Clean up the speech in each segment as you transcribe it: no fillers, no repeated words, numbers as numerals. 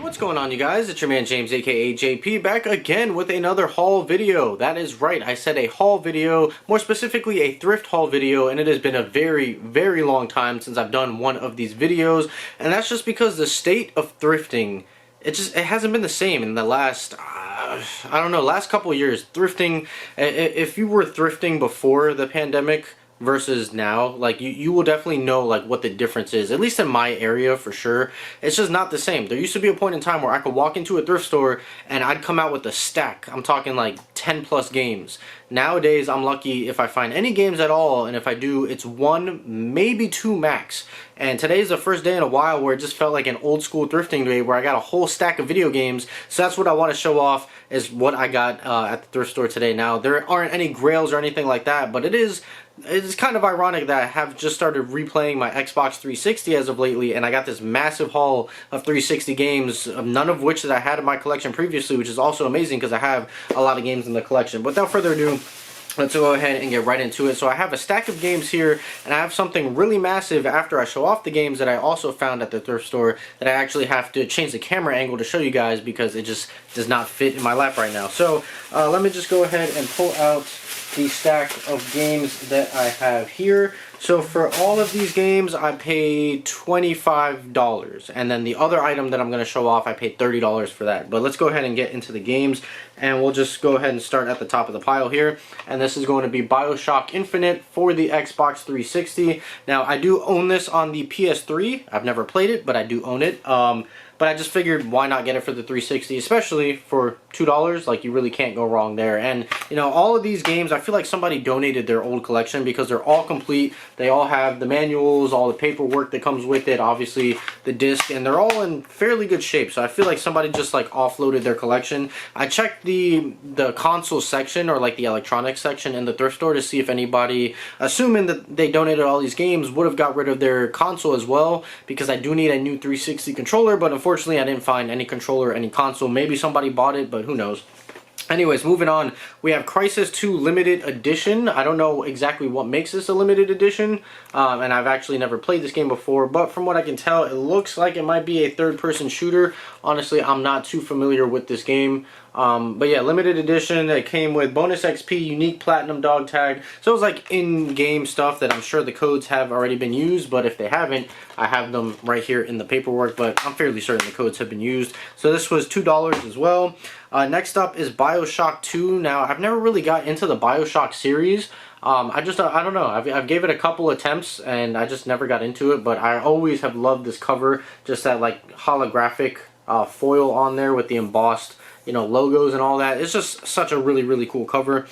What's going on, you guys? It's your man James, aka JP, back again with another haul video. That is right, I said a haul video, more specifically a thrift haul video, and it has been a very long time since I've done one of these videos, and that's just because the state of thrifting, it hasn't been the same in the last, I don't know, last couple of years. Thrifting, if you were thrifting before the pandemic versus now, like you will definitely know like what the difference is, at least in my area for sure. It's just not the same. There used to be a point in time where I could walk into a thrift store and I'd come out with a stack. I'm talking like 10 plus games. Nowadays I'm lucky if I find any games at all, and if I do, it's one, maybe two max. And today's the first day in a while where it just felt like an old school thrifting day where I got a whole stack of video games. So that's what I want to show off, is what I got at the thrift store today. Now there aren't any grails or anything like that, but it's kind of ironic that I have just started replaying my Xbox 360 as of lately, and I got this massive haul of 360 games, none of which that I had in my collection previously, which is also amazing because I have a lot of games in the collection. But without further ado, let's go ahead and get right into it. So I have a stack of games here, and I have something really massive after I show off the games that I also found at the thrift store that I actually have to change the camera angle to show you guys because it just does not fit in my lap right now. So let me just go ahead and pull out the stack of games that I have here. So for all of these games I paid $25, and then the other item that I'm going to show off I paid $30 for that. But let's go ahead and get into the games, and we'll just go ahead and start at the top of the pile here. And this is going to be BioShock Infinite for the Xbox 360. Now I do own this on the PS3. I've never played it, but I do own it. But I just figured, why not get it for the 360, especially for $2, like you really can't go wrong there. And you know, all of these games, I feel like somebody donated their old collection because they're all complete. They all have the manuals, all the paperwork that comes with it, obviously the disc, and they're all in fairly good shape. So I feel like somebody just like offloaded their collection. I checked the console section, or like the electronics section in the thrift store, to see if anybody, assuming that they donated all these games, would have got rid of their console as well, because I do need a new 360 controller, but unfortunately I didn't find any controller, any console. Maybe somebody bought it, but who knows. Anyways, moving on, we have Crysis 2 Limited Edition. I don't know exactly what makes this a limited edition, and I've actually never played this game before, but from what I can tell, it looks like it might be a third-person shooter. Honestly, I'm not too familiar with this game. But yeah, limited edition. It came with bonus XP, unique platinum dog tag. So it was like in-game stuff that I'm sure the codes have already been used, but if they haven't, I have them right here in the paperwork, but I'm fairly certain the codes have been used. So this was $2 as well. Next up is BioShock 2. Now, I've never really got into the BioShock series. I don't know, I've gave it a couple attempts and I just never got into it, but I always have loved this cover, just that like holographic foil on there with the embossed, you know, logos and all that. It's just such a really cool cover.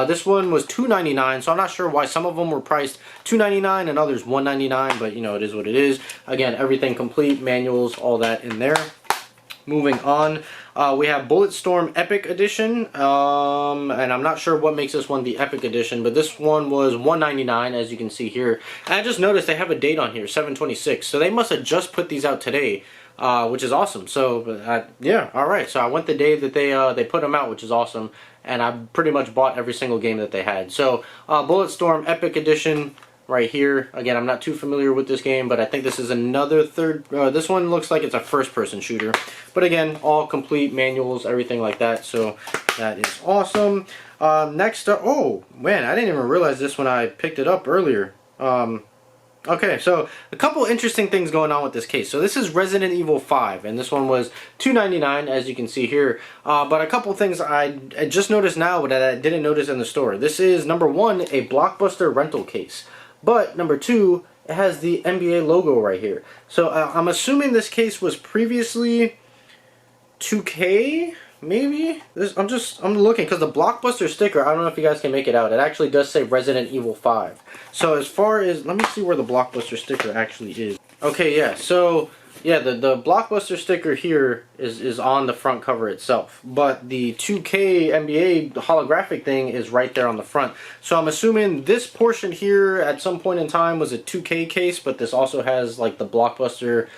This one was $2.99, so I'm not sure why some of them were priced $2.99 and others $1.99, but you know, it is what it is. Again, everything complete, manuals, all that in there. Moving on, we have Bulletstorm Epic Edition, and I'm not sure what makes this one the Epic Edition, but this one was $1.99, as you can see here. And I just noticed they have a date on here, 7/26, so they must have just put these out today, which is awesome. So yeah, all right. So I went the day that they put them out, which is awesome, and I pretty much bought every single game that they had. So Bulletstorm Epic Edition. Right here. Again, I'm not too familiar with this game, but I think this is another this one looks like it's a first-person shooter. But again, all complete manuals, everything like that, so that is awesome. Next up, oh man, I didn't even realize this when I picked it up earlier. Okay, so a couple interesting things going on with this case. So this is Resident Evil 5, and this one was $2.99, as you can see here. But a couple things I just noticed now, but I didn't notice in the store. This is, number one, a Blockbuster rental case. But number two, it has the NBA logo right here. So I'm assuming this case was previously 2K, maybe? I'm looking, because the Blockbuster sticker, I don't know if you guys can make it out. It actually does say Resident Evil 5. So as far as, let me see where the Blockbuster sticker actually is. Okay, yeah, so yeah, the Blockbuster sticker here is on the front cover itself, but the 2K NBA holographic thing is right there on the front. So I'm assuming this portion here at some point in time was a 2K case, but this also has like the Blockbuster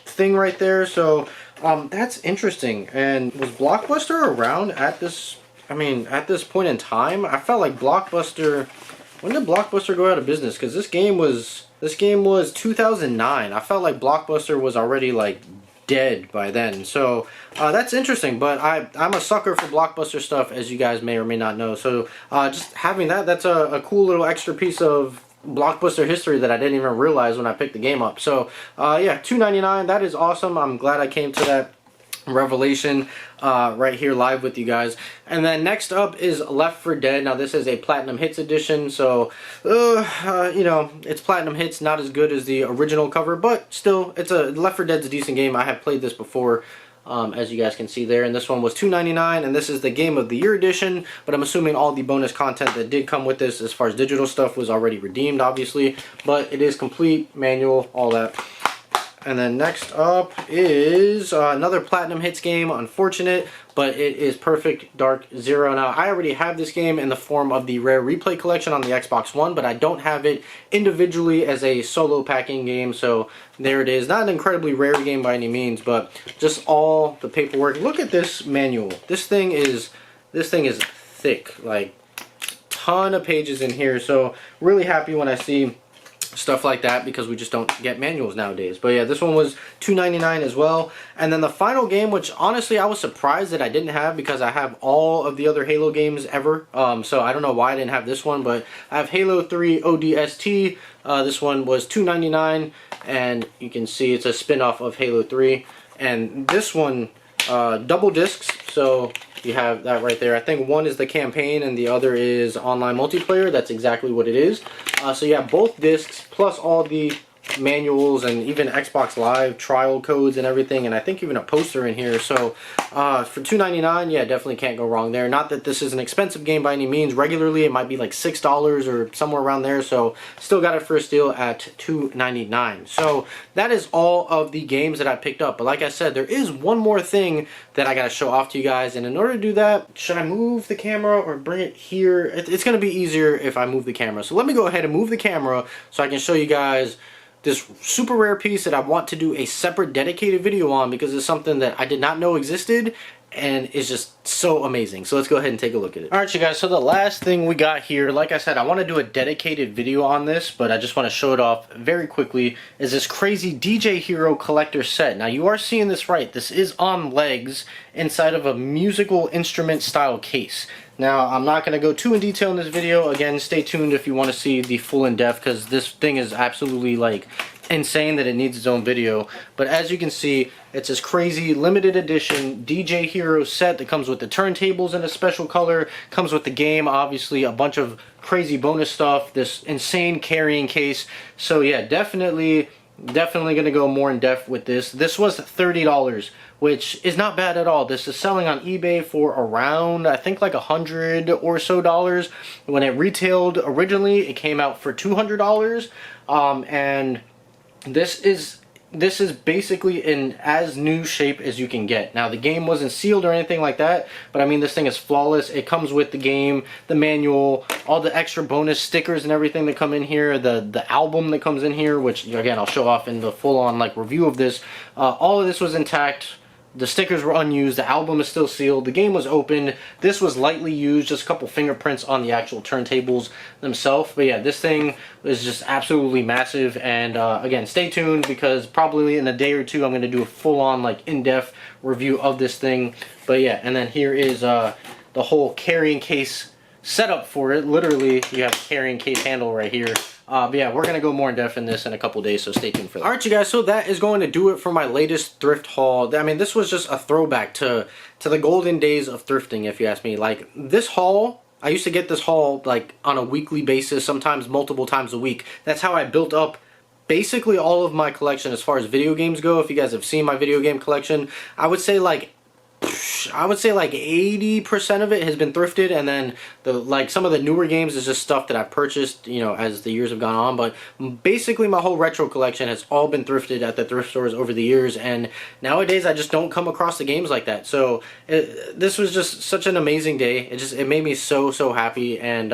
thing right there. So that's interesting. And was Blockbuster around at this, I mean, at this point in time? I felt like Blockbuster, when did Blockbuster go out of business? Because this game was 2009. I felt like Blockbuster was already like dead by then. So that's interesting, but I'm a sucker for blockbuster stuff, as you guys may or may not know. So just having that's a cool little extra piece of blockbuster history that I didn't even realize when I picked the game up. So yeah, $2.99, that is awesome. I'm glad I came to that revelation right here live with you guys. And then next up is Left 4 Dead. Now this is a Platinum Hits edition, so you know, it's Platinum Hits, not as good as the original cover, but still, it's Left 4 Dead's a decent game. I have played this before, as you guys can see there, and this one was $2.99, and this is the Game of the Year edition, but I'm assuming all the bonus content that did come with this as far as digital stuff was already redeemed, obviously, but it is complete, manual, all that. And then next up is another Platinum Hits game, unfortunate, but it is Perfect Dark Zero. Now, I already have this game in the form of the Rare Replay Collection on the Xbox One, but I don't have it individually as a solo packing game, so there it is. Not an incredibly rare game by any means, but just all the paperwork. Look at this manual. This thing is thick, like ton of pages in here, so really happy when I see stuff like that, because we just don't get manuals nowadays. But yeah, this one was $2.99 as well. And then the final game, which honestly I was surprised that I didn't have, because I have all of the other Halo games ever, so I don't know why I didn't have this one, but I have Halo 3 ODST. This one was $2.99, and you can see it's a spin-off of Halo 3, and this one double discs, so you have that right there. I think one is the campaign and the other is online multiplayer. That's exactly what it is. So you have both discs plus all the manuals and even Xbox Live trial codes and everything, and I think even a poster in here. So for $2.99, yeah, definitely can't go wrong there. Not that this is an expensive game by any means. Regularly it might be like $6 or somewhere around there, so still got it for a steal at $2.99. So that is all of the games that I picked up, but like I said, there is one more thing that I gotta show off to you guys, and in order to do that, should I move the camera or bring it here? It's gonna be easier if I move the camera, so let me go ahead and move the camera so I can show you guys this super rare piece that I want to do a separate dedicated video on, because it's something that I did not know existed and is just so amazing. So let's go ahead and take a look at it. Alright you guys, so the last thing we got here, like I said, I want to do a dedicated video on this, but I just want to show it off very quickly, is this crazy DJ Hero collector set. Now you are seeing this right, this is on legs inside of a musical instrument style case. Now, I'm not going to go too in detail in this video. Again, stay tuned if you want to see the full in-depth, because this thing is absolutely, like, insane that it needs its own video. But as you can see, it's this crazy limited edition DJ Hero set that comes with the turntables in a special color, comes with the game, obviously, a bunch of crazy bonus stuff, this insane carrying case. So yeah, definitely going to go more in depth with this. This was $30, which is not bad at all. This is selling on eBay for around, I think, like $100 or so. When it retailed originally, it came out for $200, and this is basically in as new shape as you can get. Now, the game wasn't sealed or anything like that, but I mean, this thing is flawless. It comes with the game, the manual, all the extra bonus stickers and everything that come in here, the album that comes in here, which again I'll show off in the full-on like review of this. All of this was intact. The stickers were unused, the album is still sealed, the game was open, this was lightly used, just a couple fingerprints on the actual turntables themselves. But yeah, this thing is just absolutely massive, and again, stay tuned, because probably in a day or two I'm going to do a full-on, like, in-depth review of this thing. But yeah, and then here is the whole carrying case setup for it. Literally, you have a carrying case handle right here. But yeah, we're going to go more in depth in this in a couple days, so stay tuned for that. Alright you guys, so that is going to do it for my latest thrift haul. I mean, this was just a throwback to the golden days of thrifting, if you ask me. Like, this haul, I used to get this haul like on a weekly basis, sometimes multiple times a week. That's how I built up basically all of my collection as far as video games go. If you guys have seen my video game collection, I would say like 80% of it has been thrifted, and then some of the newer games is just stuff that I've purchased, you know, as the years have gone on. But basically my whole retro collection has all been thrifted at the thrift stores over the years, and nowadays I just don't come across the games like that. So this was just such an amazing day. It made me so happy, and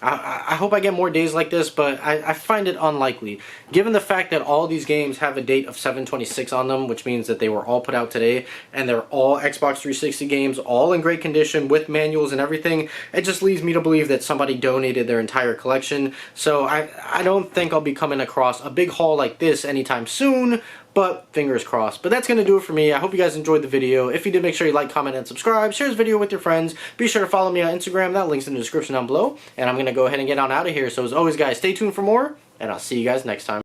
I hope I get more days like this, but I find it unlikely. Given the fact that all these games have a date of 7/26 on them, which means that they were all put out today, and they're all Xbox 360 games, all in great condition, with manuals and everything, it just leads me to believe that somebody donated their entire collection. So I don't think I'll be coming across a big haul like this anytime soon, but fingers crossed. But that's going to do it for me. I hope you guys enjoyed the video. If you did, make sure you like, comment, and subscribe. Share this video with your friends. Be sure to follow me on Instagram. That link's in the description down below. And I'm going to go ahead and get on out of here. So as always, guys, stay tuned for more, and I'll see you guys next time.